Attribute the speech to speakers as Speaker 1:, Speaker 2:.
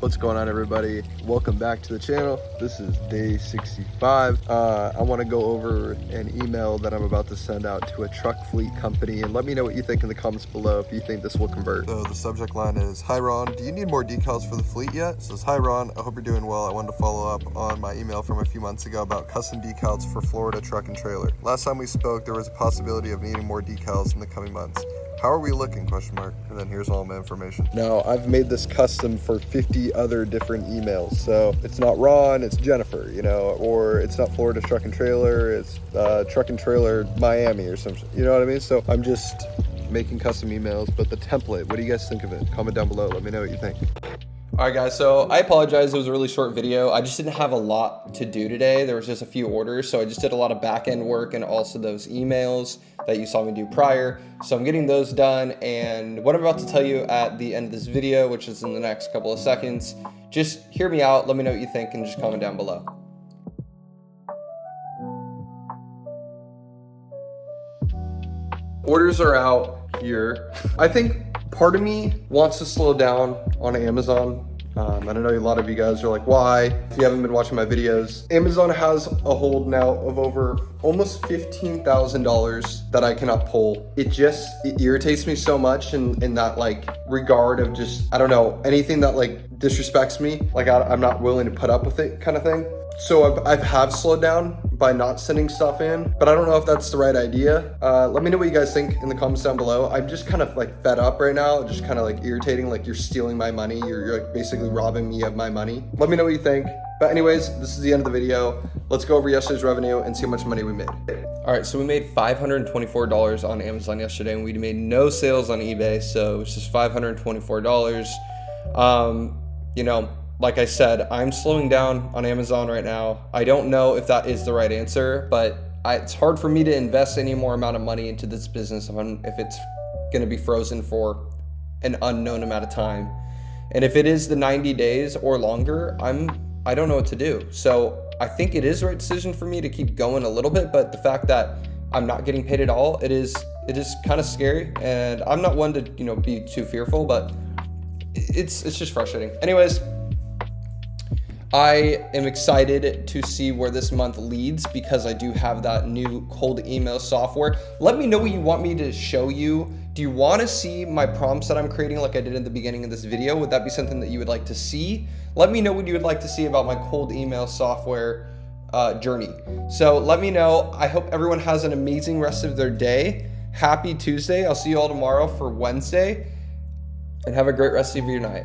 Speaker 1: What's going on, everybody? Welcome back to the channel. This is day 65. I want to go over an email that I'm about to send out to a truck fleet company, and let me know what you think in the comments below if you think this will convert. So the subject line is, "Hi Ron, do you need more decals for the fleet yet?" It says, "Hi Ron, I hope you're doing well. I wanted to follow up on my email from a few months ago about custom decals for Florida truck and trailer. Last time we spoke, there was a possibility of needing more decals in the coming months. How are we looking, question mark?" And then here's all my information. Now, I've made this custom for 50 other different emails. So it's not Ron, it's Jennifer, or it's not Florida Truck and Trailer, it's Truck and Trailer Miami or something. You know what I mean? So I'm just making custom emails, but the template, what do you guys think of it? Comment down below, let me know what you think.
Speaker 2: All right, guys, so I apologize. It was a really short video. I just didn't have a lot to do today. There was just a few orders, so I just did a lot of back-end work and also those emails that you saw me do prior. So I'm getting those done, and what I'm about to tell you at the end of this video, which is in the next couple of seconds, just hear me out, let me know what you think, and just comment down below. Orders are out here. I think part of me wants to slow down on Amazon. I don't know, a lot of you guys are like, why? If you haven't been watching my videos, Amazon has a hold now of over almost $15,000 that I cannot pull. It irritates me so much in that regard of just, I don't know, anything that disrespects me, I'm not willing to put up with it kind of thing. So I've slowed down by not sending stuff in, but I don't know if that's the right idea. Let me know what you guys think in the comments down below. I'm just kind of fed up right now, just kind of irritating, you're stealing my money. You're basically robbing me of my money. Let me know what you think. But anyways, this is the end of the video. Let's go over yesterday's revenue and see how much money we made. All right, so we made $524 on Amazon yesterday, and we made no sales on eBay, so it's just $524. Like I said, I'm slowing down on Amazon right now. I don't know if that is the right answer, but it's hard for me to invest any more amount of money into this business if it's gonna be frozen for an unknown amount of time. And if it is the 90 days or longer, I don't know what to do. So I think it is the right decision for me to keep going a little bit, but the fact that I'm not getting paid at all, it is kind of scary. And I'm not one to be too fearful, but it's just frustrating. Anyways, I am excited to see where this month leads because I do have that new cold email software. Let me know what you want me to show you. Do you want to see my prompts that I'm creating like I did in the beginning of this video? Would that be something that you would like to see? Let me know what you would like to see about my cold email software journey. So let me know. I hope everyone has an amazing rest of their day. Happy Tuesday. I'll see you all tomorrow for Wednesday, and have a great rest of your night.